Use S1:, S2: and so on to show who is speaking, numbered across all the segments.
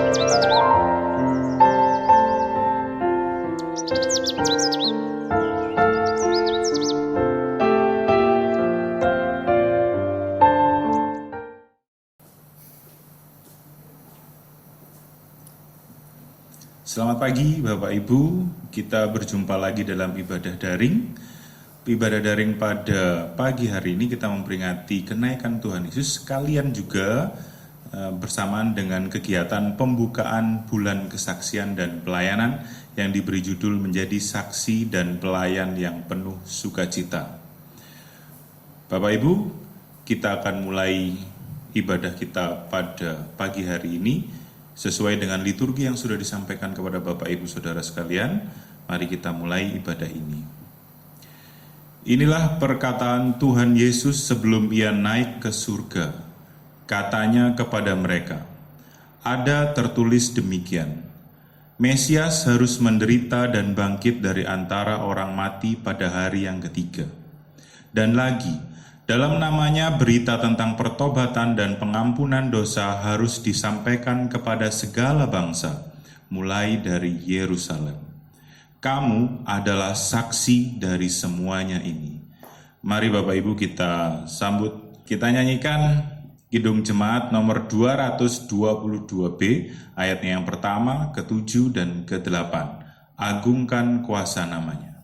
S1: Selamat pagi Bapak Ibu, kita berjumpa lagi dalam ibadah daring. Ibadah daring pada pagi hari ini kita memperingati kenaikan Tuhan Yesus, sekalian juga bersamaan dengan kegiatan pembukaan bulan kesaksian dan pelayanan yang diberi judul menjadi saksi dan pelayan yang penuh sukacita. Bapak Ibu, kita akan mulai ibadah kita pada pagi hari ini sesuai dengan liturgi yang sudah disampaikan kepada Bapak Ibu Saudara sekalian. Mari kita mulai ibadah ini. Inilah perkataan Tuhan Yesus sebelum ia naik ke surga. Katanya kepada mereka, ada tertulis demikian, Mesias harus menderita dan bangkit dari antara orang mati pada hari yang ketiga. Dan lagi, dalam namanya berita tentang pertobatan dan pengampunan dosa harus disampaikan kepada segala bangsa, mulai dari Yerusalem. Kamu adalah saksi dari semuanya ini. Mari Bapak Ibu kita sambut, kita nyanyikan Kidung Jemaat nomor 222B, ayatnya yang pertama, ke-7 dan ke-8. Agungkan kuasa namanya.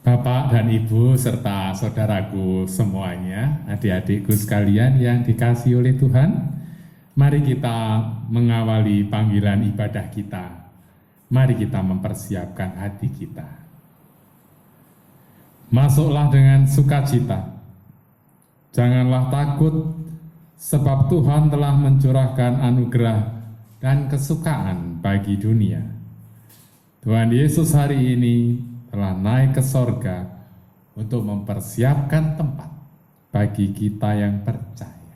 S2: Bapak dan Ibu serta saudaraku semuanya, adik-adikku sekalian yang dikasihi oleh Tuhan, mari kita mengawali panggilan ibadah kita. Mari kita mempersiapkan hati kita. Masuklah dengan sukacita. Janganlah takut, sebab Tuhan telah mencurahkan anugerah dan kesukaan bagi dunia. Tuhan Yesus hari ini telah naik ke sorga untuk mempersiapkan tempat bagi kita yang percaya.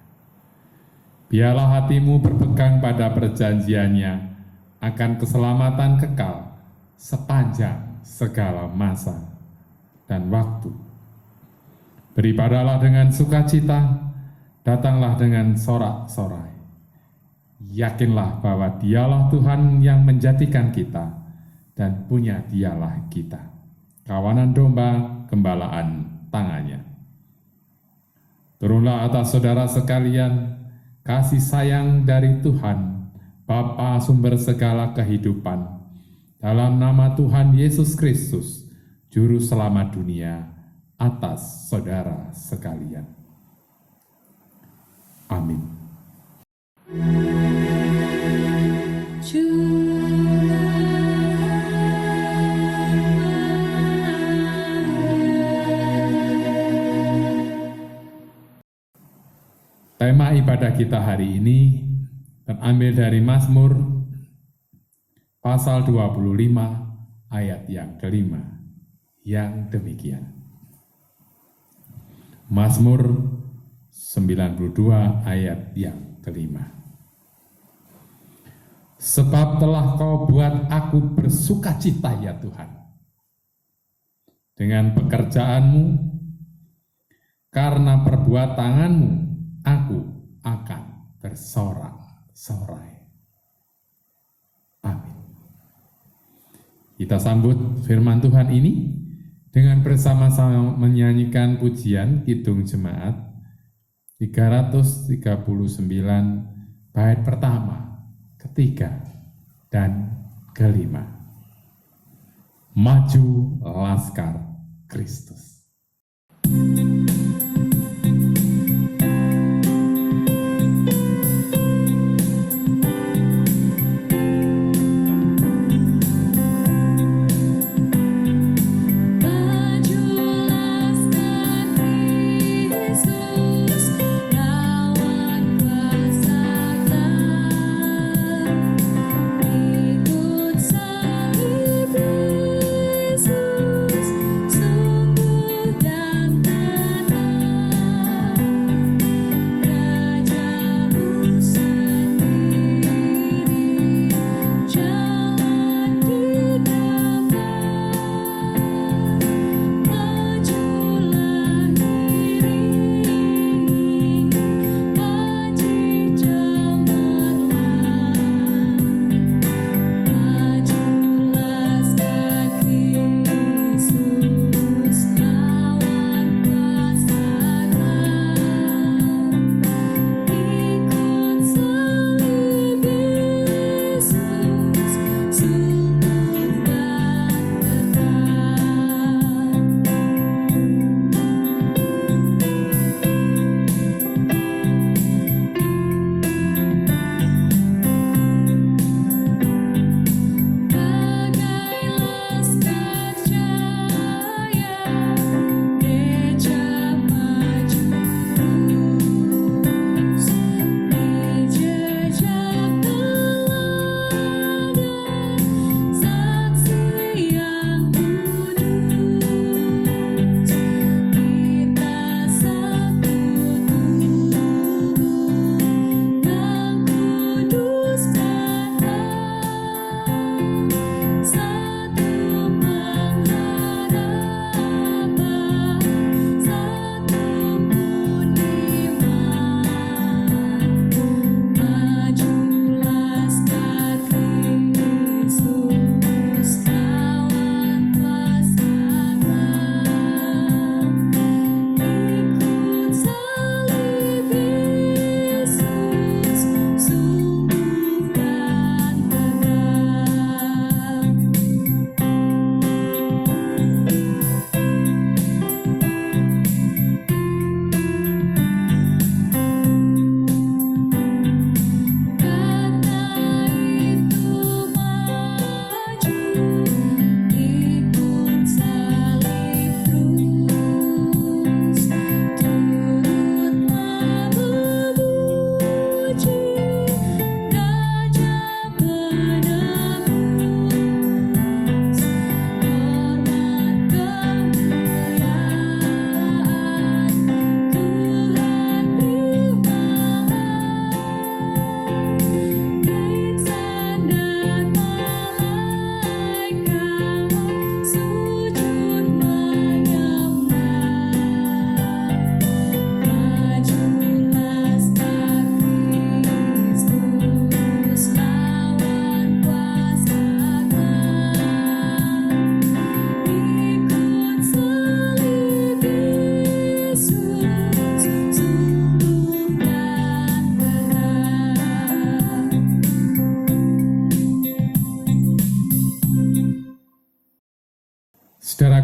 S2: Biarlah hatimu berpegang pada perjanjiannya akan keselamatan kekal sepanjang segala masa dan waktu. Beribadahlah dengan sukacita, datanglah dengan sorak-sorai. Yakinlah bahwa Dialah Tuhan yang menjadikan kita dan punya Dialah kita. Kawanan domba, gembalaan tangannya. Turunlah atas saudara sekalian, kasih sayang dari Tuhan, Bapa sumber segala kehidupan, dalam nama Tuhan Yesus Kristus, Juru Selamat dunia, atas saudara sekalian. Amin. Tema ibadah kita hari ini terambil dari Mazmur pasal 25 ayat yang kelima, yang demikian. Mazmur 92 ayat yang kelima. Sebab telah Kau buat aku bersukacita ya Tuhan, dengan pekerjaanmu, karena perbuatan tanganmu aku akan bersorak-sorai. Amin. Kita sambut firman Tuhan ini dengan bersama-sama menyanyikan pujian Kidung Jemaat 339 bait pertama, ketiga, dan kelima. Maju Laskar Kristus.
S3: Sungguh dan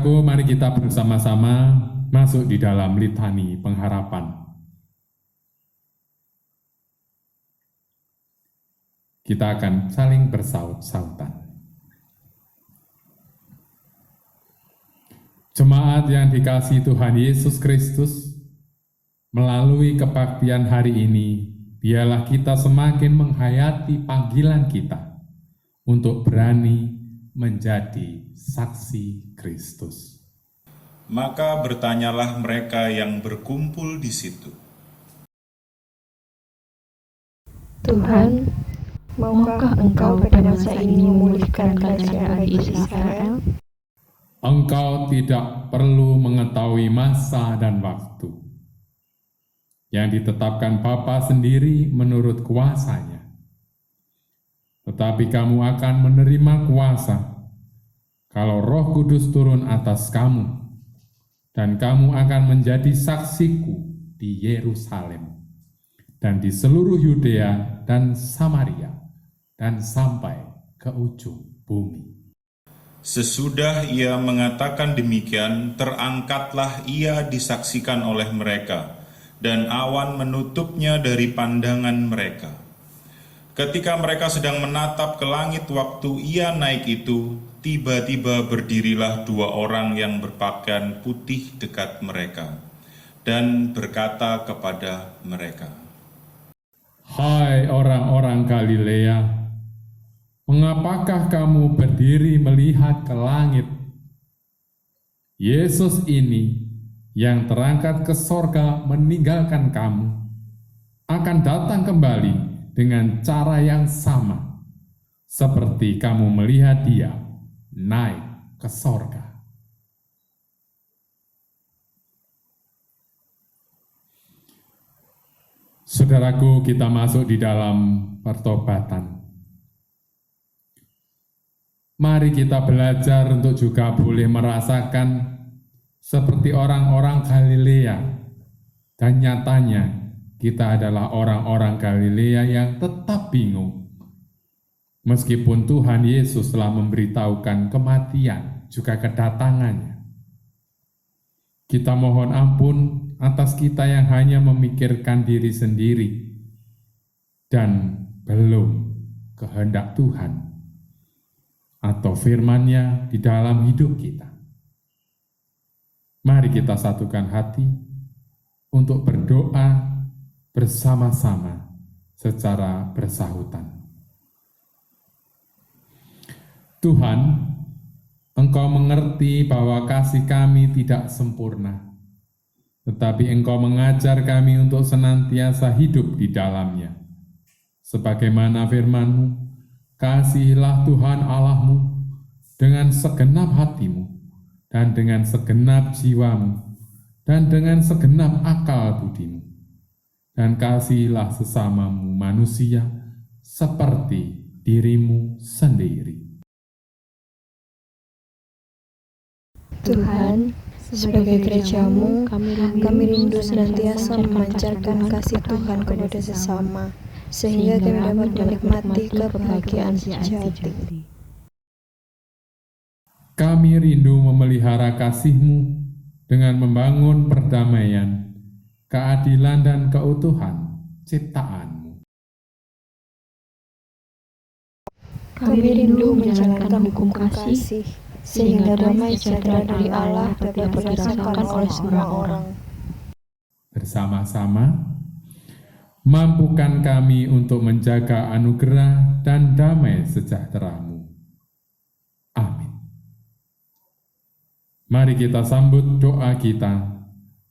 S2: Saudaraku, mari kita bersama-sama masuk di dalam litani pengharapan. Kita akan saling bersaut-sautan. Jemaat yang dikasihi Tuhan Yesus Kristus, melalui kebaktian hari ini, biarlah kita semakin menghayati panggilan kita untuk berani menjadi saksi Kristus.
S1: Maka bertanyalah mereka yang berkumpul di situ.
S3: Tuhan, maukah Engkau pada masa ini memulihkan kerajaan di Israel?
S2: Engkau tidak perlu mengetahui masa dan waktu yang ditetapkan Bapa sendiri menurut kuasanya. Tetapi kamu akan menerima kuasa kalau Roh Kudus turun atas kamu, dan kamu akan menjadi saksiku di Yerusalem dan di seluruh Yudea dan Samaria dan sampai ke ujung bumi.
S1: Sesudah ia mengatakan demikian, terangkatlah ia disaksikan oleh mereka, dan awan menutupnya dari pandangan mereka. Ketika mereka sedang menatap ke langit waktu ia naik itu, tiba-tiba berdirilah dua orang yang berpakaian putih dekat mereka, dan berkata kepada mereka,
S2: Hai orang-orang Galilea, mengapakah kamu berdiri melihat ke langit? Yesus ini yang terangkat ke sorga meninggalkan kamu, akan datang kembali dengan cara yang sama, seperti kamu melihat dia naik ke sorga. Saudaraku, kita masuk di dalam pertobatan. Mari kita belajar untuk juga boleh merasakan seperti orang-orang Galilea, dan nyatanya kita adalah orang-orang Galilea yang tetap bingung. Meskipun Tuhan Yesus telah memberitahukan kematian juga kedatangannya. Kita mohon ampun atas kita yang hanya memikirkan diri sendiri dan belum kehendak Tuhan atau firman-Nya di dalam hidup kita. Mari kita satukan hati untuk berdoa bersama-sama secara bersahutan. Tuhan, Engkau mengerti bahwa kasih kami tidak sempurna, tetapi Engkau mengajar kami untuk senantiasa hidup di dalamnya. Sebagaimana firman-Mu, kasihilah Tuhan Allahmu dengan segenap hatimu, dan dengan segenap jiwamu, dan dengan segenap akal budimu. Dan kasihilah sesamamu manusia seperti dirimu sendiri.
S3: Tuhan, sebagai gereja-Mu, kami rindu senantiasa memancarkan kasih Tuhan kepada sesama, sehingga kami dapat menikmati kebahagiaan sejati.
S2: Kami rindu memelihara kasih-Mu dengan membangun perdamaian, keadilan, dan keutuhan ciptaan-Mu.
S3: Kami rindu menjalankan hukum kasih, sehingga damai sejahtera dari Allah dapat dirasakan oleh semua orang.
S2: Bersama-sama, mampukan kami untuk menjaga anugerah dan damai sejahtera-Mu. Amin. Mari kita sambut doa kita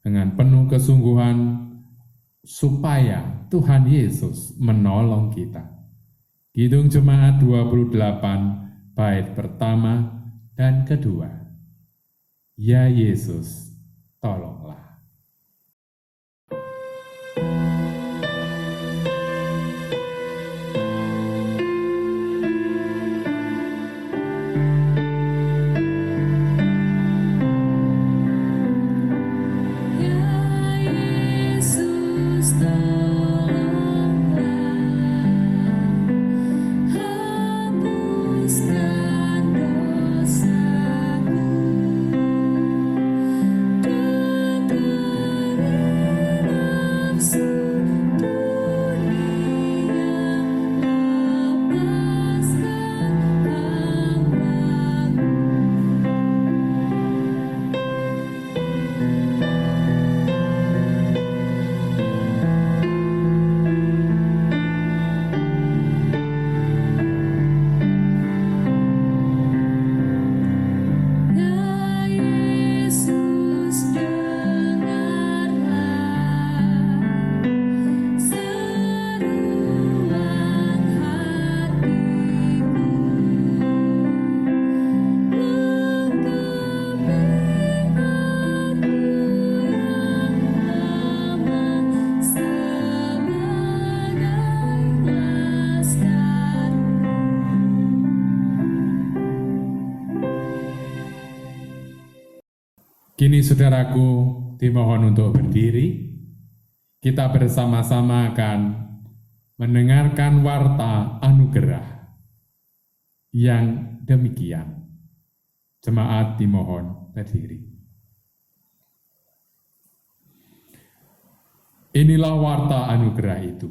S2: dengan penuh kesungguhan supaya Tuhan Yesus menolong kita. Kidung Jemaat 28, bait pertama dan kedua. Ya Yesus, tolonglah.
S4: Hapuskan dosaku.
S2: Kini saudaraku dimohon untuk berdiri. Kita bersama-sama akan mendengarkan warta anugerah yang demikian. Jemaat dimohon berdiri. Inilah warta anugerah itu.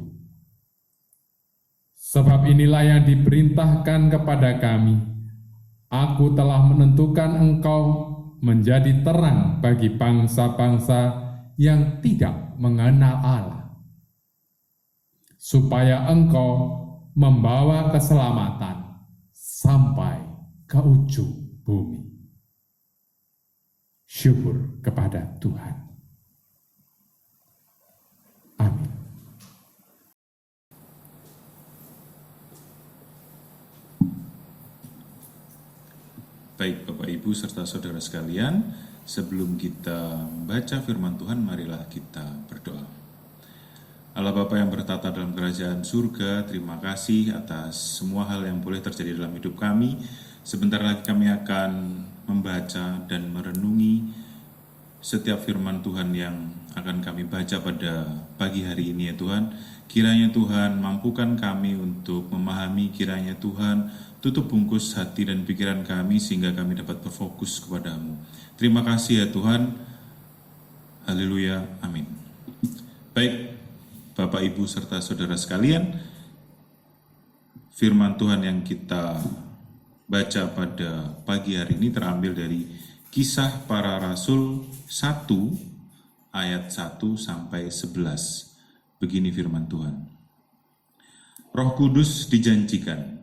S2: Sebab inilah yang diperintahkan kepada kami. Aku telah menentukan engkau menjadi terang bagi bangsa-bangsa yang tidak mengenal Allah, supaya engkau membawa keselamatan sampai ke ujung bumi. Syukur kepada Tuhan. Amin.
S1: Baik Bapak Ibu serta saudara sekalian, sebelum kita membaca firman Tuhan, marilah kita berdoa. Allah Bapa yang bertata dalam kerajaan surga, terima kasih atas semua hal yang boleh terjadi dalam hidup kami. Sebentar lagi kami akan membaca dan merenungi setiap firman Tuhan yang akan kami baca pada pagi hari ini ya Tuhan. Kiranya Tuhan mampukan kami untuk memahami, kiranya Tuhan tutup bungkus hati dan pikiran kami sehingga kami dapat berfokus kepadamu. Terima kasih ya Tuhan. Haleluya. Amin. Baik, Bapak, Ibu, serta saudara sekalian, firman Tuhan yang kita baca pada pagi hari ini terambil dari Kisah Para Rasul 1 ayat 1 sampai 11. Begini firman Tuhan. Roh Kudus dijanjikan.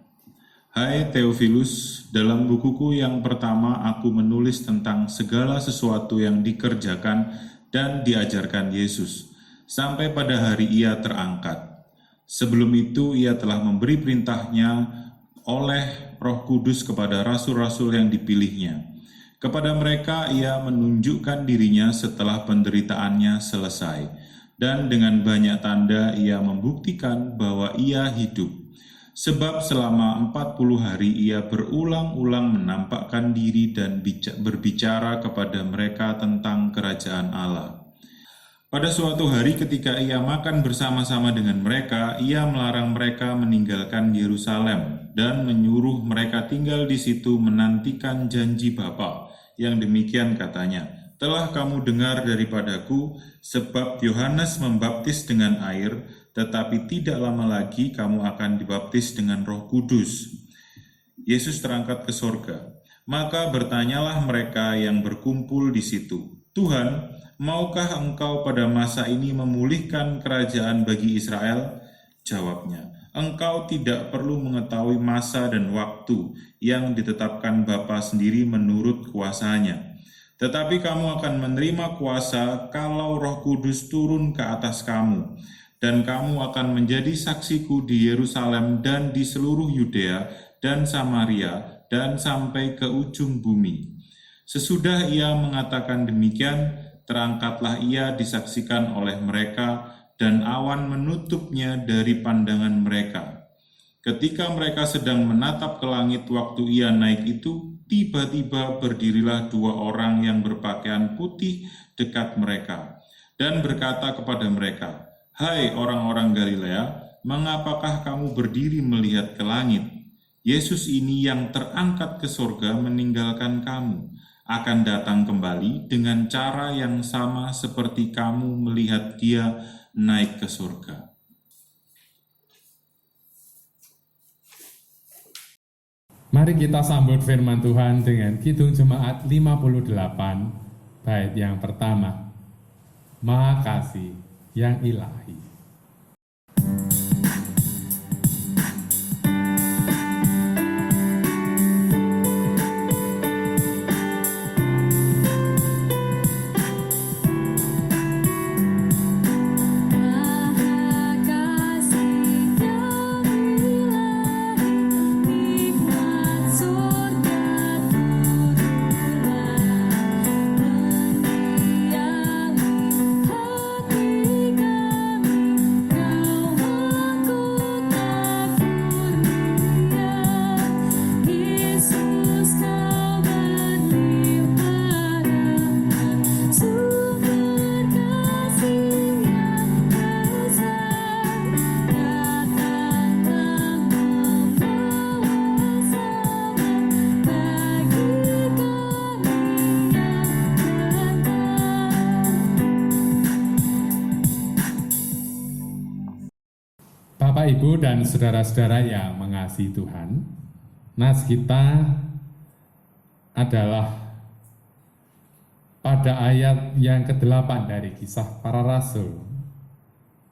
S1: Hai Theophilus, dalam bukuku yang pertama aku menulis tentang segala sesuatu yang dikerjakan dan diajarkan Yesus, sampai pada hari ia terangkat. Sebelum itu ia telah memberi perintahnya oleh Roh Kudus kepada rasul-rasul yang dipilihnya. Kepada mereka ia menunjukkan dirinya setelah penderitaannya selesai, dan dengan banyak tanda ia membuktikan bahwa ia hidup. Sebab selama 40 hari ia berulang-ulang menampakkan diri dan berbicara kepada mereka tentang kerajaan Allah. Pada suatu hari ketika ia makan bersama-sama dengan mereka, ia melarang mereka meninggalkan Yerusalem dan menyuruh mereka tinggal di situ menantikan janji Bapa. Yang demikian katanya, telah kamu dengar daripadaku, sebab Yohanes membaptis dengan air, tetapi tidak lama lagi kamu akan dibaptis dengan Roh Kudus. Yesus terangkat ke sorga. Maka bertanyalah mereka yang berkumpul di situ, Tuhan, maukah engkau pada masa ini memulihkan kerajaan bagi Israel? Jawabnya, engkau tidak perlu mengetahui masa dan waktu yang ditetapkan Bapa sendiri menurut kuasanya. Tetapi kamu akan menerima kuasa kalau Roh Kudus turun ke atas kamu, dan kamu akan menjadi saksiku di Yerusalem dan di seluruh Yudea dan Samaria dan sampai ke ujung bumi. Sesudah ia mengatakan demikian, terangkatlah ia disaksikan oleh mereka dan awan menutupnya dari pandangan mereka. Ketika mereka sedang menatap ke langit waktu ia naik itu, tiba-tiba berdirilah 2 orang yang berpakaian putih dekat mereka dan berkata kepada mereka, Hai orang-orang Galilea, mengapakah kamu berdiri melihat ke langit? Yesus ini yang terangkat ke sorga meninggalkan kamu, akan datang kembali dengan cara yang sama seperti kamu melihat dia naik ke sorga.
S2: Mari kita sambut firman Tuhan dengan Kidung Jemaat 58, bait yang pertama. Maha Kasih yang ilahi.
S4: Kami
S2: Bapak, Ibu, dan saudara-saudara yang mengasihi Tuhan, nas kita adalah pada ayat yang ke-8 dari Kisah Para Rasul,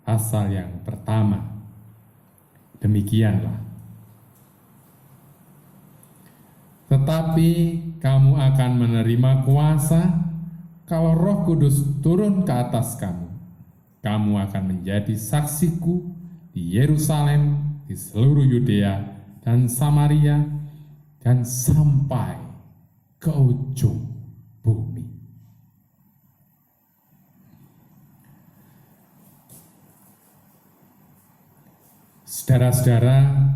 S2: pasal yang pertama. Demikianlah. Tetapi kamu akan menerima kuasa kalau Roh Kudus turun ke atas kamu. Kamu akan menjadi saksiku di Yerusalem, di seluruh Yudea dan Samaria, dan sampai ke ujung bumi. Saudara-saudara,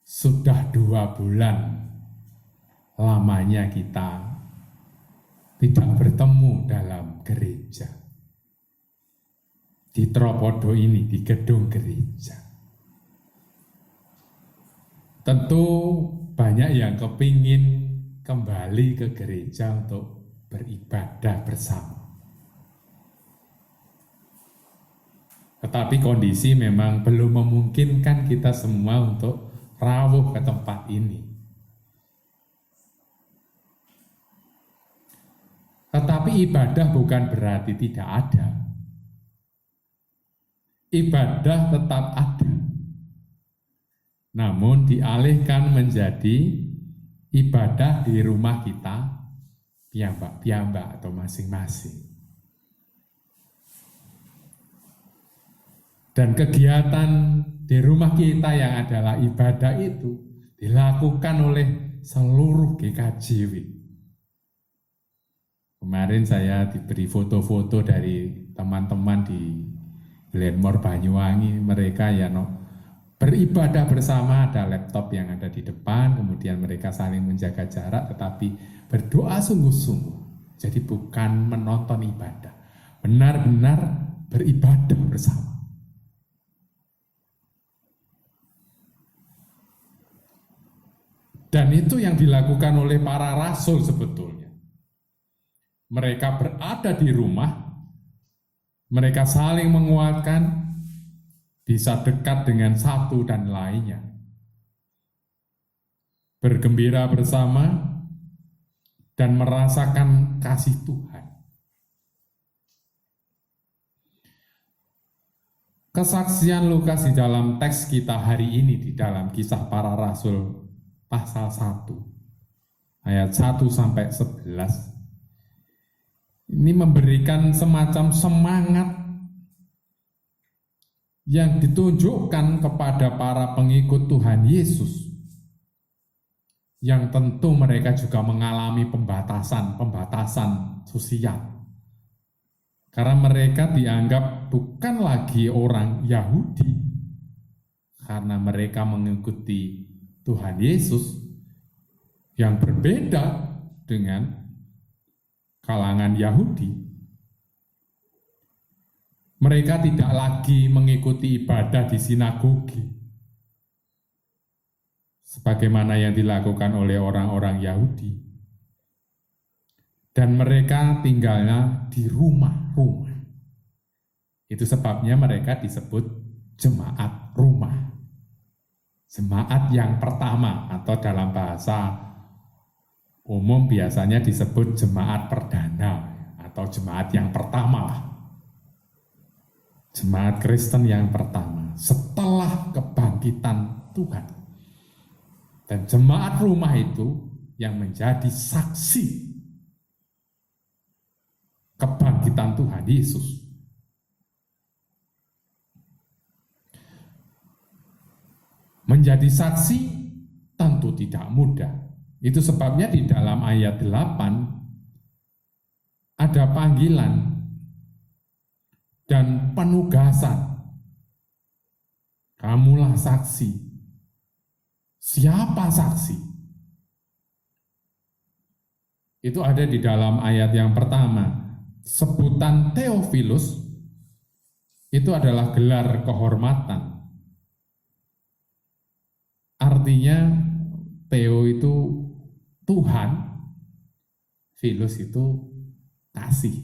S2: sudah 2 bulan lamanya kita tidak bertemu dalam gereja. Di Tropodo ini, di gedung gereja. Tentu banyak yang kepingin kembali ke gereja untuk beribadah bersama. Tetapi kondisi memang belum memungkinkan kita semua untuk rawuh ke tempat ini. Tetapi ibadah bukan berarti tidak ada. Ibadah tetap ada. Namun dialihkan menjadi ibadah di rumah kita, piyambak-piyambak atau masing-masing. Dan kegiatan di rumah kita yang adalah ibadah itu dilakukan oleh seluruh GKJW. Kemarin saya diberi foto-foto dari teman-teman di Glenmore Banyuwangi, mereka beribadah bersama, ada laptop yang ada di depan, kemudian mereka saling menjaga jarak tetapi berdoa sungguh-sungguh. Jadi bukan menonton ibadah, benar-benar beribadah bersama. Dan itu yang dilakukan oleh para rasul sebetulnya. Mereka berada di rumah, mereka saling menguatkan, bisa dekat dengan satu dan lainnya. Bergembira bersama dan merasakan kasih Tuhan. Kesaksian Lukas di dalam teks kita hari ini di dalam Kisah Para Rasul pasal 1 ayat 1 sampai 11 ini memberikan semacam semangat yang ditunjukkan kepada para pengikut Tuhan Yesus yang tentu mereka juga mengalami pembatasan sosial karena mereka dianggap bukan lagi orang Yahudi karena mereka mengikuti Tuhan Yesus yang berbeda dengan kalangan Yahudi. Mereka tidak lagi mengikuti ibadah di sinagoge sebagaimana yang dilakukan oleh orang-orang Yahudi. Dan mereka tinggalnya di rumah-rumah. Itu sebabnya mereka disebut jemaat rumah. Jemaat yang pertama atau dalam bahasa umum biasanya disebut jemaat perdana atau jemaat yang pertama. Jemaat Kristen yang pertama setelah kebangkitan Tuhan. Dan jemaat rumah itu yang menjadi saksi kebangkitan Tuhan Yesus. Menjadi saksi tentu tidak mudah. Itu sebabnya di dalam ayat 8 ada panggilan dan penugasan. Kamulah saksi. Siapa saksi? Itu ada di dalam ayat yang pertama. Sebutan Theophilus itu adalah gelar kehormatan. Artinya Theo itu Tuhan, Philus itu kasih.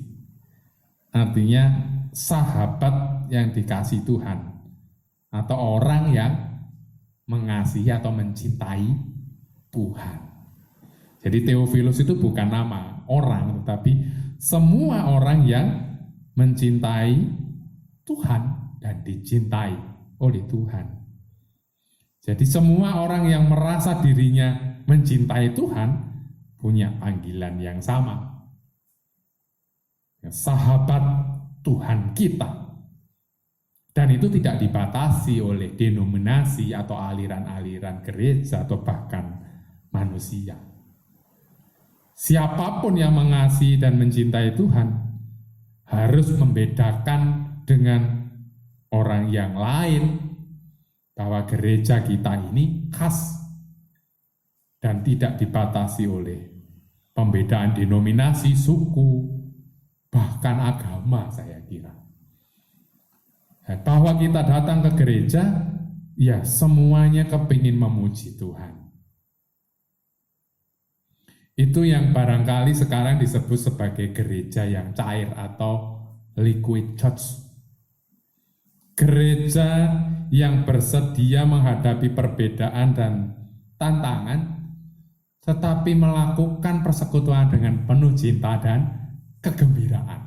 S2: Artinya sahabat yang dikasih Tuhan. atau orang yang mengasihi atau mencintai Tuhan. Jadi Theophilus itu bukan nama orang, tetapi semua orang yang mencintai Tuhan dan dicintai oleh Tuhan. Jadi semua orang yang merasa dirinya mencintai Tuhan punya panggilan yang sama. Sahabat Tuhan kita. Dan itu tidak dibatasi oleh denominasi atau aliran-aliran gereja atau bahkan manusia. Siapapun yang mengasihi dan mencintai Tuhan harus membedakan dengan orang yang lain bahwa gereja kita ini khas dan tidak dibatasi oleh pembedaan denominasi, suku, bahkan agama, saya kira. Bahwa kita datang ke gereja, ya semuanya kepingin memuji Tuhan. Itu yang barangkali sekarang disebut sebagai gereja yang cair atau liquid church. Gereja yang bersedia menghadapi perbedaan dan tantangan, tetapi melakukan persekutuan dengan penuh cinta dan kegembiraan.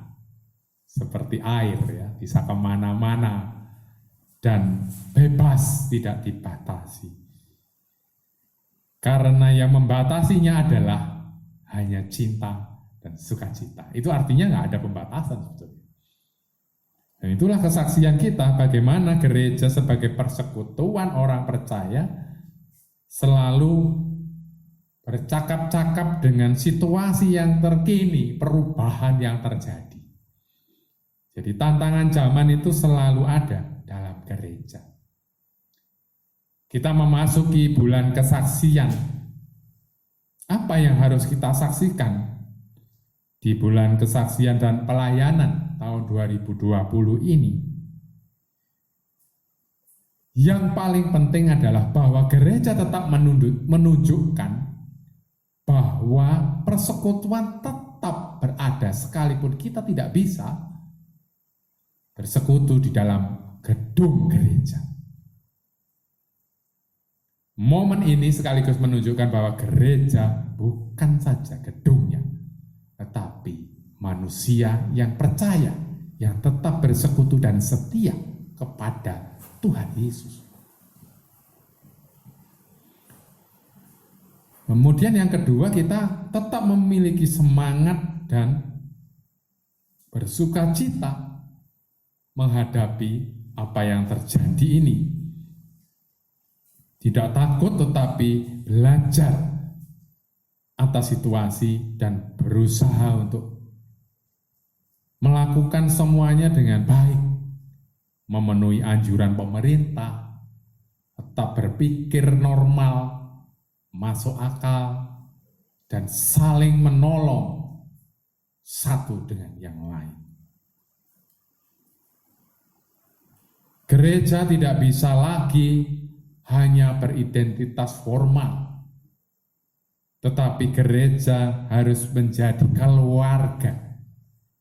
S2: Seperti air ya, bisa kemana-mana dan bebas, tidak dibatasi. Karena yang membatasinya adalah hanya cinta dan sukacita. Itu artinya nggak ada pembatasan sebetulnya. Dan itulah kesaksian kita bagaimana gereja sebagai persekutuan orang percaya selalu bercakap-cakap dengan situasi yang terkini, perubahan yang terjadi. Jadi tantangan zaman itu selalu ada dalam gereja. Kita memasuki bulan kesaksian. Apa yang harus kita saksikan di bulan kesaksian dan pelayanan tahun 2020 ini? Yang paling penting adalah bahwa gereja tetap menunjukkan bahwa persekutuan tetap berada sekalipun kita tidak bisa bersekutu di dalam gedung gereja. Momen ini sekaligus menunjukkan bahwa gereja bukan saja gedungnya, tetapi manusia yang percaya, yang tetap bersekutu dan setia kepada Tuhan Yesus. Kemudian yang kedua, kita tetap memiliki semangat dan bersukacita menghadapi apa yang terjadi ini. Tidak takut tetapi belajar atas situasi dan berusaha untuk melakukan semuanya dengan baik, memenuhi anjuran pemerintah, tetap berpikir normal, masuk akal, dan saling menolong satu dengan yang lain. Gereja tidak bisa lagi hanya beridentitas formal, tetapi gereja harus menjadi keluarga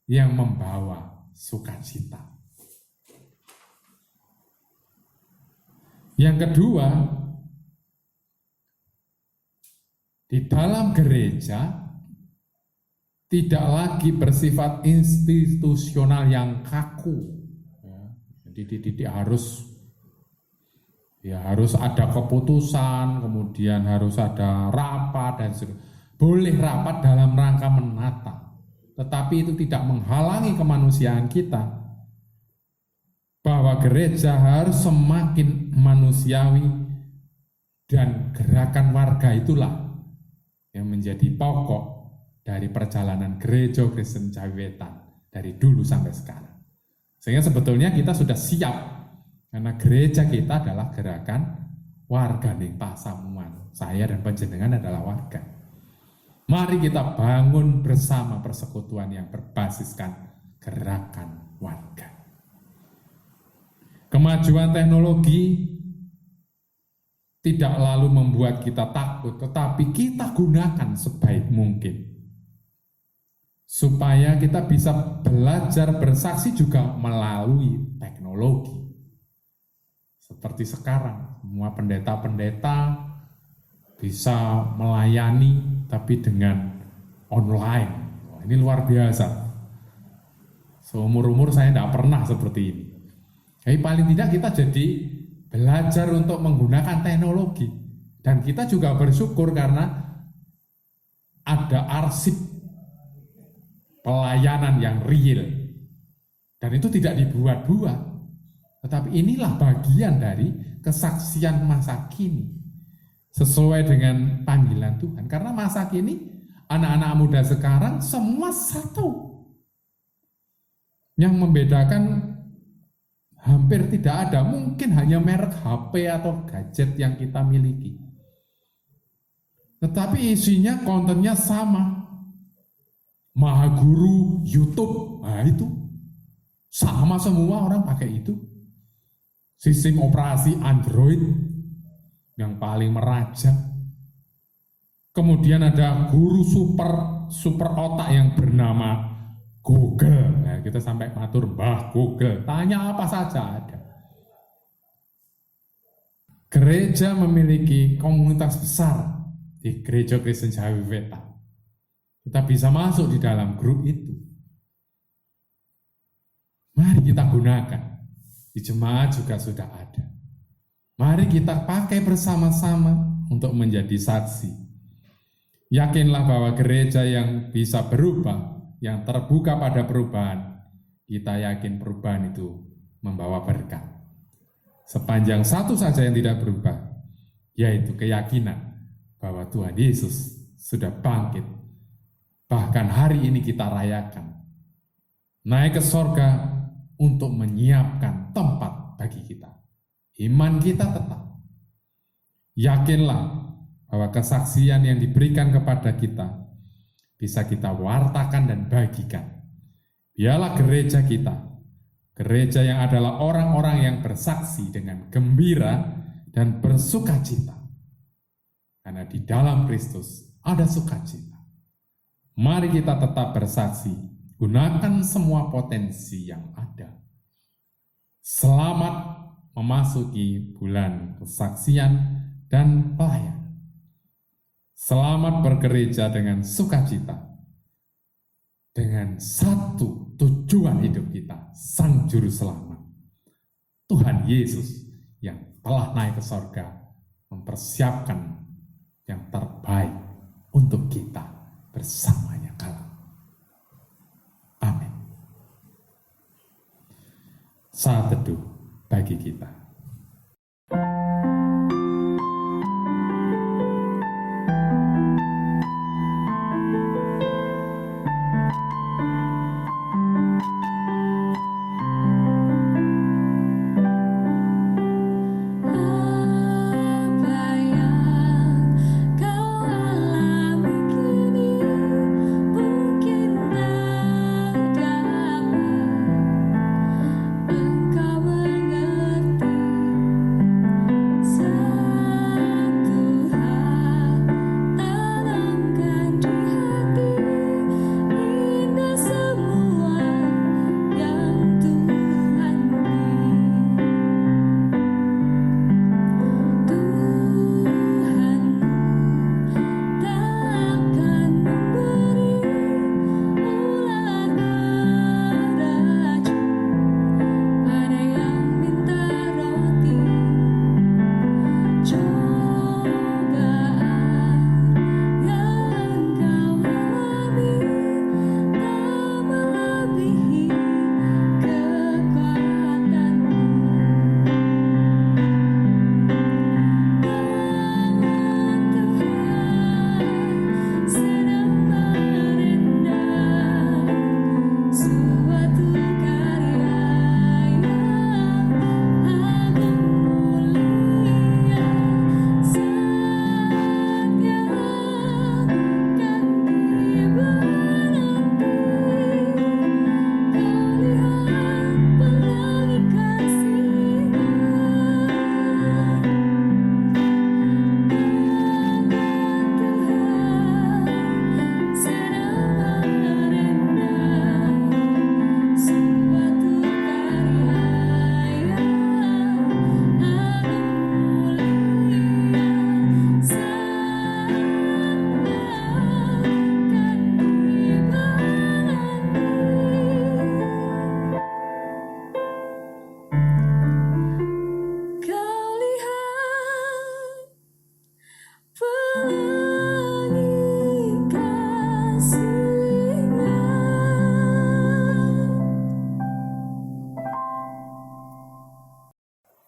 S2: yang membawa sukacita. Yang kedua, di dalam gereja tidak lagi bersifat institusional yang kaku. Jadi harus ada keputusan, kemudian harus ada rapat dan sebagainya. Boleh rapat dalam rangka menata, tetapi itu tidak menghalangi kemanusiaan kita. Bahwa gereja harus semakin manusiawi dan gerakan warga itulah yang menjadi pokok dari perjalanan gereja Kristen Jawiwetan dari dulu sampai sekarang. Sehingga sebetulnya kita sudah siap, karena gereja kita adalah gerakan warga ning pasamuan. Saya dan panjenengan adalah warga. Mari kita bangun bersama persekutuan yang berbasiskan gerakan warga. Kemajuan teknologi tidak lalu membuat kita takut, tetapi kita gunakan sebaik mungkin. Supaya kita bisa belajar bersaksi juga melalui teknologi. seperti sekarang, semua pendeta-pendeta bisa melayani tapi dengan online. Wah, ini luar biasa. Seumur-umur saya tidak pernah seperti ini. Jadi paling tidak kita jadi belajar untuk menggunakan teknologi. Dan kita juga bersyukur karena ada arsip pelayanan yang real. Dan itu tidak dibuat-buat. Tetapi inilah bagian dari kesaksian masa kini. Sesuai dengan panggilan Tuhan. Karena masa kini, anak-anak muda sekarang semua satu. Yang membedakan hampir tidak ada, mungkin hanya merek HP atau gadget yang kita miliki. Tetapi isinya, kontennya sama. Maha Guru, YouTube, nah itu. Sama semua orang pakai itu. Sistem operasi Android yang paling meraja. Kemudian ada guru super otak yang bernama Google. Nah, kita sampai matur Mbah Google, tanya apa saja ada. Gereja memiliki komunitas besar di Gereja Kristen Jawi Wetan. Kita bisa masuk di dalam grup itu. Mari kita gunakan. Di jemaat juga sudah ada. Mari kita pakai bersama-sama untuk menjadi saksi. Yakinlah bahwa gereja yang bisa berubah, yang terbuka pada perubahan, kita yakin perubahan itu membawa berkat. Sepanjang satu saja yang tidak berubah, yaitu keyakinan bahwa Tuhan Yesus sudah bangkit. Bahkan hari ini kita rayakan. Naik ke sorga untuk menyiapkan tempat bagi kita. Iman kita tetap. Yakinlah bahwa kesaksian yang diberikan kepada kita bisa kita wartakan dan bagikan. Biarlah gereja kita, gereja yang adalah orang-orang yang bersaksi dengan gembira dan bersukacita. Karena di dalam Kristus ada sukacita. Mari kita tetap bersaksi, gunakan semua potensi yang ada. Selamat memasuki bulan kesaksian dan pelayanan. Selamat bergereja dengan sukacita. Dengan satu tujuan hidup kita, Sang Juru Selamat. Tuhan Yesus yang telah naik ke sorga, mempersiapkan yang terbaik untuk kita bersamanya kelak. Amin. Saat teduh bagi kita.
S4: Engkau mengerti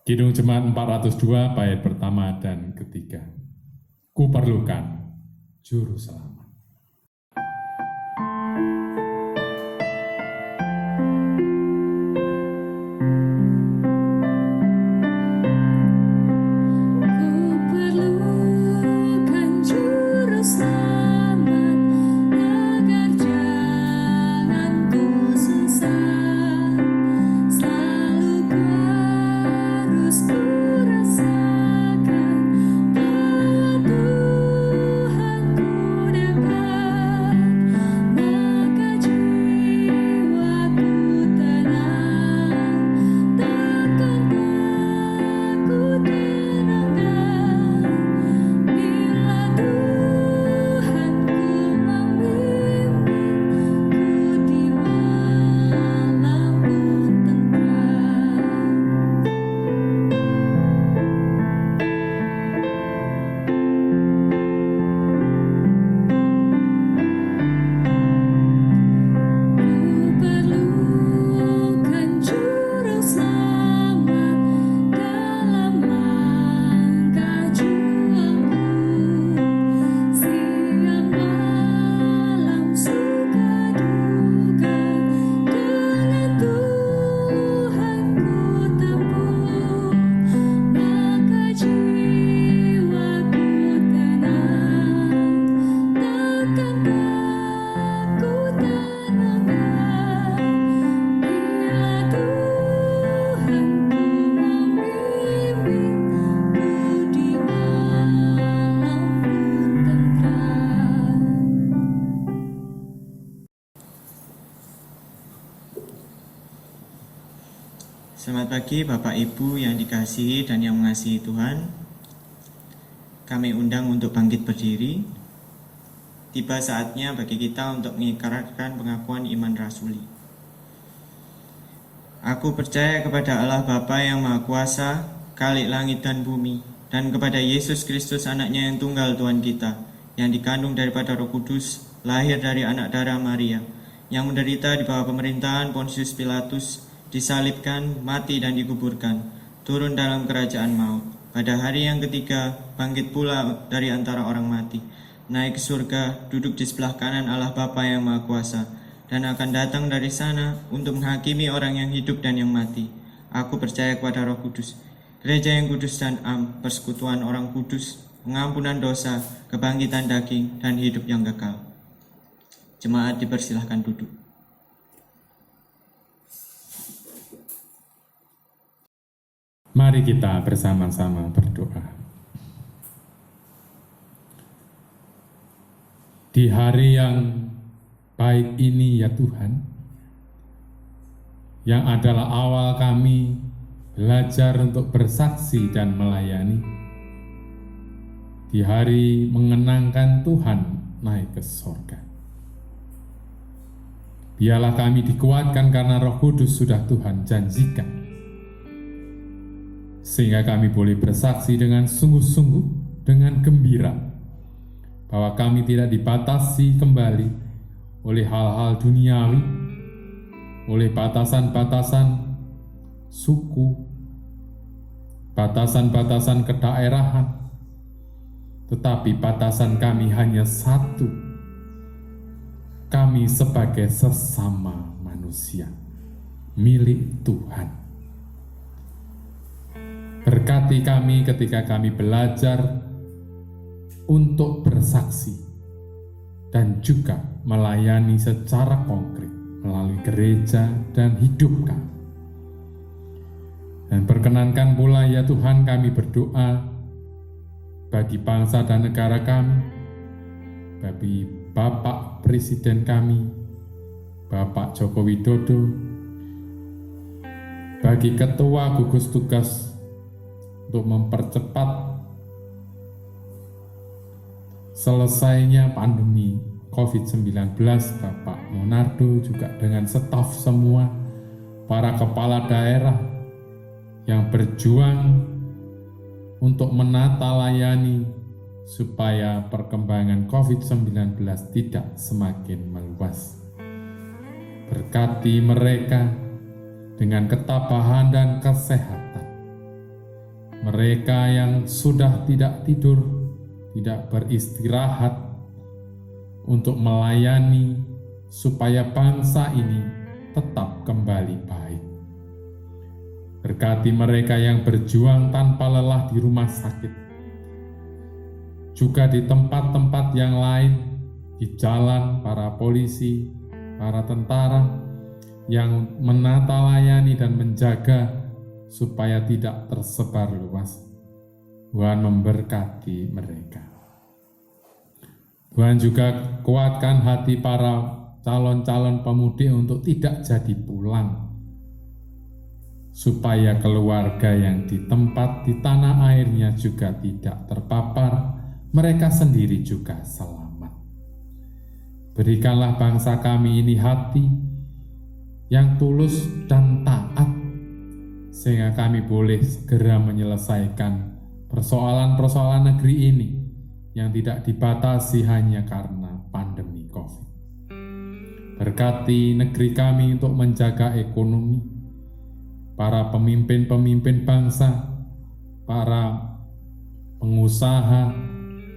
S2: Kidung Jemaat 402 bait pertama dan ketiga. Kuperlukan juru selamat.
S4: Selamat pagi Bapak Ibu yang dikasihi dan yang mengasihi Tuhan. Kami undang untuk bangkit berdiri. Tiba saatnya bagi kita untuk mengikrarkan pengakuan iman rasuli. Aku percaya kepada Allah Bapa yang Maha Kuasa, Khalik langit dan bumi, dan kepada Yesus Kristus anaknya yang tunggal Tuhan kita, yang dikandung daripada Roh Kudus, lahir dari anak darah Maria, yang menderita di bawah pemerintahan Pontius Pilatus, disalibkan, mati dan dikuburkan, turun dalam kerajaan maut. Pada hari yang ketiga, bangkit pula dari antara orang mati, naik ke surga, duduk di sebelah kanan Allah Bapa yang Maha Kuasa, dan akan datang dari sana untuk menghakimi orang yang hidup dan yang mati. Aku percaya kepada Roh Kudus, gereja yang kudus dan am, persekutuan orang kudus, pengampunan dosa, kebangkitan daging, dan hidup yang kekal. Jemaat dipersilahkan duduk.
S2: Mari kita bersama-sama berdoa. Di hari yang baik ini ya Tuhan, yang adalah awal kami belajar untuk bersaksi dan melayani, di hari mengenangkan Tuhan naik ke sorga. Biarlah kami dikuatkan karena Roh Kudus sudah Tuhan janjikan, sehingga kami boleh bersaksi dengan sungguh-sungguh, dengan gembira, bahwa kami tidak dibatasi kembali oleh hal-hal duniawi, oleh batasan-batasan suku, batasan-batasan kedaerahan, tetapi batasan kami hanya satu, kami sebagai sesama manusia, milik Tuhan. Berkati kami ketika kami belajar untuk bersaksi dan juga melayani secara konkret melalui gereja dan hidup kami. Dan perkenankan pula ya Tuhan kami berdoa bagi bangsa dan negara kami, bagi Bapak Presiden kami, Bapak Joko Widodo, bagi Ketua Gugus Tugas untuk mempercepat selesainya pandemi COVID-19, Bapak Monardo juga dengan staf semua, para kepala daerah yang berjuang untuk menata layani supaya perkembangan COVID-19 tidak semakin meluas. Berkati mereka dengan ketabahan dan kesehatan, mereka yang sudah tidak tidur, tidak beristirahat untuk melayani supaya bangsa ini tetap kembali baik. Berkati mereka yang berjuang tanpa lelah di rumah sakit, juga di tempat-tempat yang lain, di jalan, para polisi, para tentara yang menata layani dan menjaga supaya tidak tersebar luas. Tuhan memberkati mereka. Tuhan juga kuatkan hati para calon-calon pemudik untuk tidak jadi pulang, supaya keluarga yang di tempat di tanah airnya juga tidak terpapar, mereka sendiri juga selamat. Berikanlah bangsa kami ini hati yang tulus dan taat, sehingga kami boleh segera menyelesaikan persoalan-persoalan negeri ini yang tidak dibatasi hanya karena pandemi COVID. Berkati negeri kami untuk menjaga ekonomi, para pemimpin-pemimpin bangsa, para pengusaha,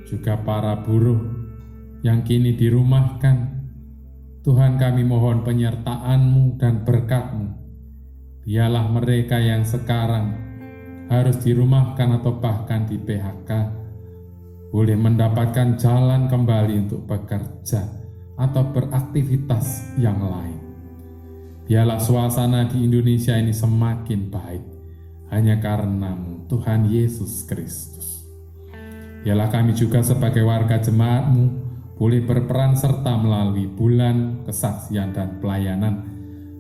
S2: juga para buruh yang kini dirumahkan. Tuhan, kami mohon penyertaan-Mu dan berkat-Mu. Biarlah mereka yang sekarang harus dirumahkan atau bahkan di PHK boleh mendapatkan jalan kembali untuk bekerja atau beraktivitas yang lain. Biarlah suasana di Indonesia ini semakin baik hanya karena-Mu, Tuhan Yesus Kristus. Biarlah kami juga sebagai warga jemaat-Mu boleh berperan serta melalui bulan kesaksian dan pelayanan,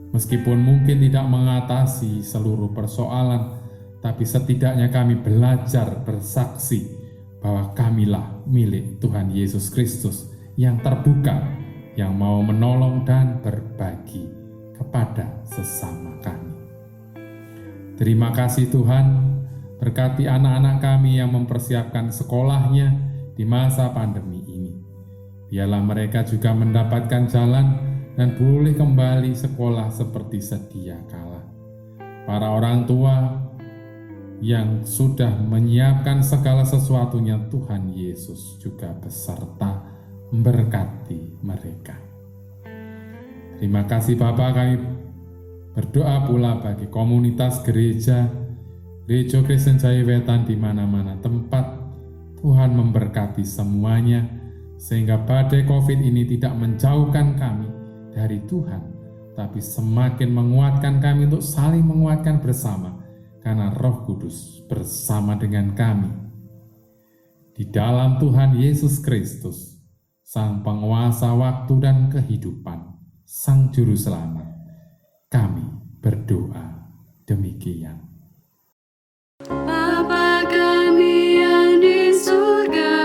S2: meskipun mungkin tidak mengatasi seluruh persoalan, tapi setidaknya kami belajar bersaksi bahwa kamilah milik Tuhan Yesus Kristus yang terbuka, yang mau menolong dan berbagi kepada sesama kami. Terima kasih Tuhan, berkati anak-anak kami yang mempersiapkan sekolahnya di masa pandemi ini. Biarlah mereka juga mendapatkan jalan dan boleh kembali sekolah seperti sedia kala. Para orang tua yang sudah menyiapkan segala sesuatunya, Tuhan Yesus juga beserta memberkati mereka. Terima kasih Bapa, kami berdoa pula bagi komunitas gereja Kristen Jaya Wetan di mana-mana tempat. Tuhan memberkati semuanya, sehingga badai COVID ini tidak menjauhkan kami dari Tuhan, tapi semakin menguatkan kami untuk saling menguatkan bersama, karena Roh Kudus bersama dengan kami. Di dalam Tuhan Yesus Kristus, Sang Penguasa waktu dan kehidupan, Sang Juru Selamat, kami berdoa demikian.
S5: Bapa kami yang di surga,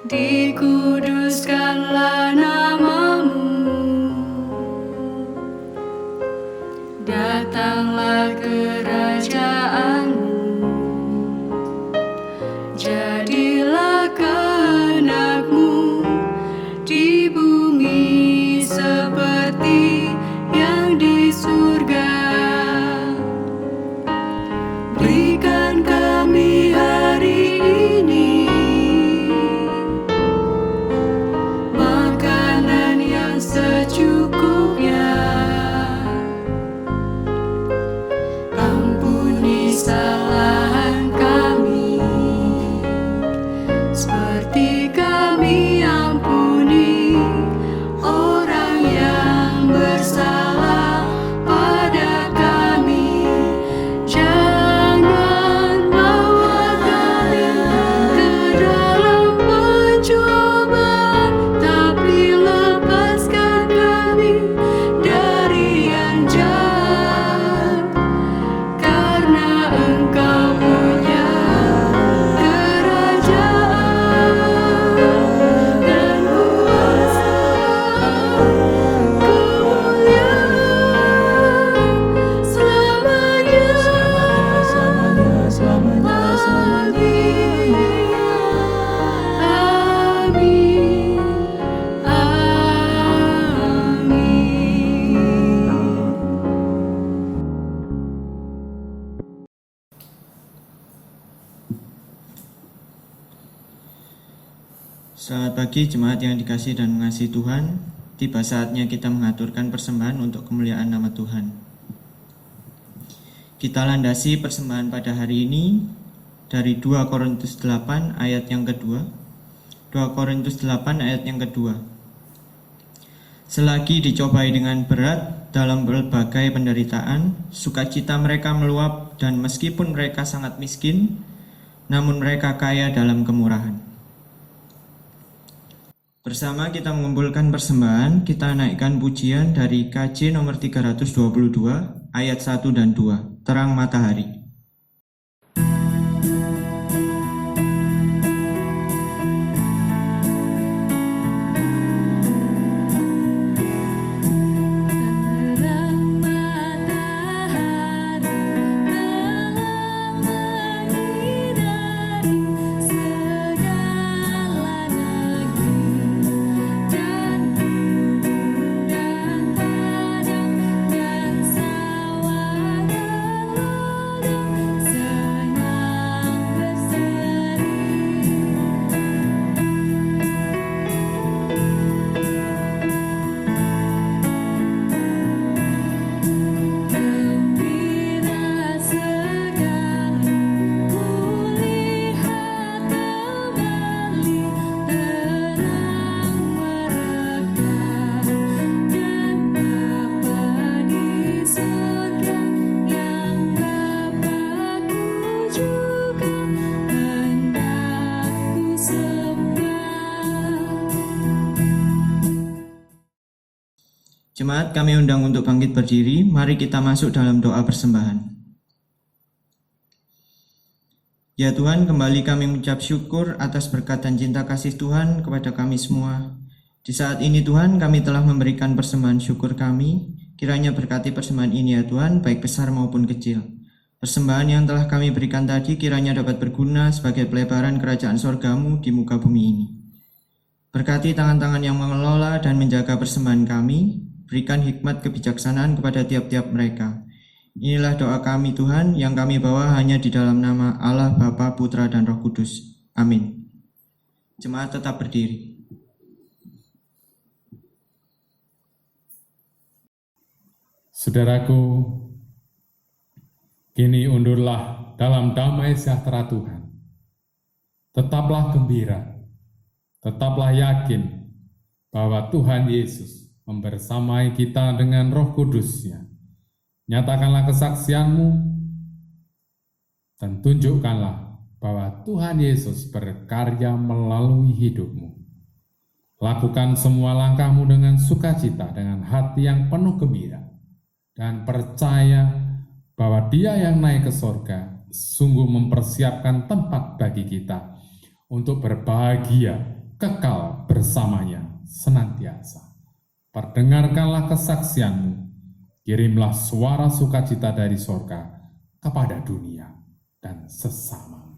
S5: dikuduskanlah nama-Mu, datanglah kerajaan-Mu, jadilah kehendak-Mu di bumi seperti
S4: Selamat pagi jemaat yang dikasihi dan mengasihi Tuhan. Tiba saatnya kita mengaturkan persembahan untuk kemuliaan nama Tuhan. Kita landasi persembahan pada hari ini dari 2 Korintus 8 ayat yang kedua. 2 Korintus 8 ayat yang kedua. Selagi dicobai dengan berat dalam berbagai penderitaan, sukacita mereka meluap, dan meskipun mereka sangat miskin, namun mereka kaya dalam kemurahan. Bersama kita mengumpulkan persembahan, kita naikkan pujian dari KJ nomor 322 ayat 1 dan 2, Terang Matahari. Jemaat, kami undang untuk bangkit berdiri. Mari kita masuk dalam doa persembahan. Ya Tuhan, kembali kami mengucap syukur atas berkat dan cinta kasih Tuhan kepada kami semua. Di saat ini Tuhan, kami telah memberikan persembahan syukur kami. Kiranya berkati persembahan ini ya Tuhan, baik besar maupun kecil. Persembahan yang telah kami berikan tadi kiranya dapat berguna sebagai pelebaran kerajaan sorgamu di muka bumi ini. Berkati tangan-tangan yang mengelola dan menjaga persembahan kami. Berikan hikmat kebijaksanaan kepada tiap-tiap mereka. Inilah doa kami Tuhan yang kami bawa hanya di dalam nama Allah Bapa, Putra, dan Roh Kudus. Amin. Jemaat tetap berdiri.
S2: Saudaraku, kini undurlah dalam damai sejahtera Tuhan. Tetaplah gembira, tetaplah yakin bahwa Tuhan Yesus membersamai kita dengan Roh Kudus-Nya. Nyatakanlah kesaksianmu dan tunjukkanlah bahwa Tuhan Yesus berkarya melalui hidupmu. Lakukan semua langkahmu dengan sukacita, dengan hati yang penuh gembira, dan percaya bahwa Dia yang naik ke sorga sungguh mempersiapkan tempat bagi kita untuk berbahagia kekal bersamanya senantiasa. Perdengarkanlah kesaksianmu, kirimlah suara sukacita dari sorga kepada dunia dan sesama.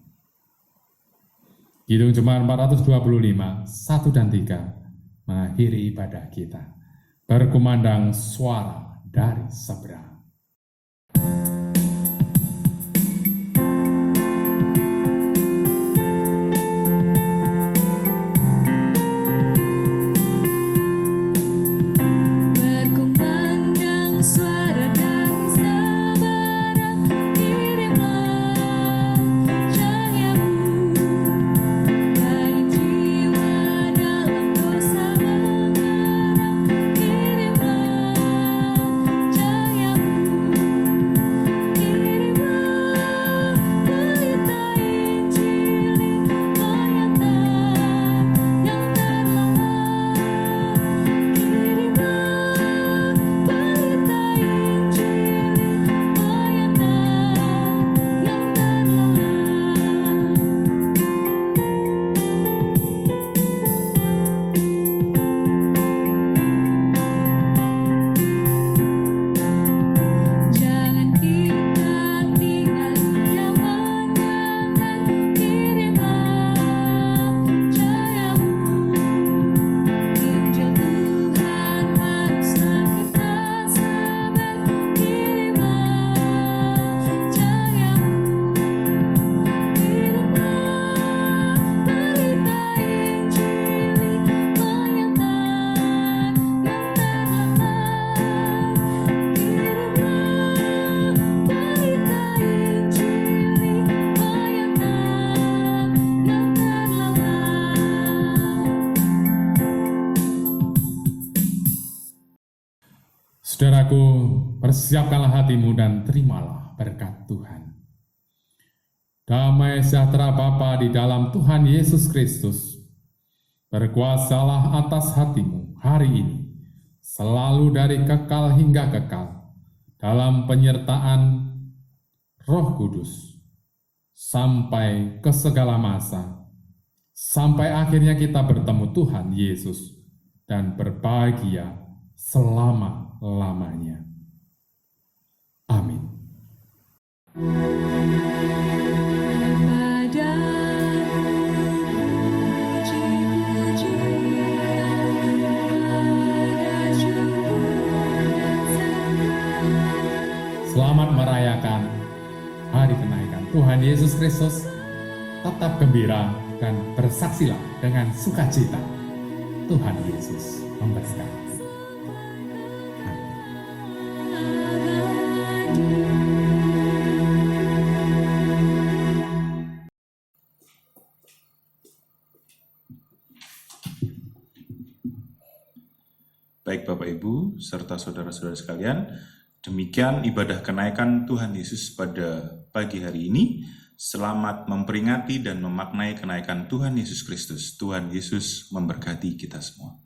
S2: Kidung Jemaat 425, 1 dan 3 mengakhiri ibadah kita. Berkumandang suara dari seberang.
S5: Jayamu
S2: Saudaraku, persiapkanlah hatimu dan terimalah berkat Tuhan. Damai sejahtera Bapa di dalam Tuhan Yesus Kristus berkuasalah atas hatimu hari ini, selalu dari kekal hingga kekal, dalam penyertaan Roh Kudus, sampai ke segala masa, sampai akhirnya kita bertemu Tuhan Yesus dan berbahagia selama-lamanya. Amin. Selamat merayakan hari kenaikan Tuhan Yesus Kristus. Tetap gembira dan bersaksilah dengan sukacita. Tuhan Yesus memberkati.
S1: Baik Bapak Ibu serta saudara-saudara sekalian, demikian ibadah kenaikan Tuhan Yesus pada pagi hari ini. Selamat memperingati dan memaknai kenaikan Tuhan Yesus Kristus. Tuhan Yesus memberkati kita semua.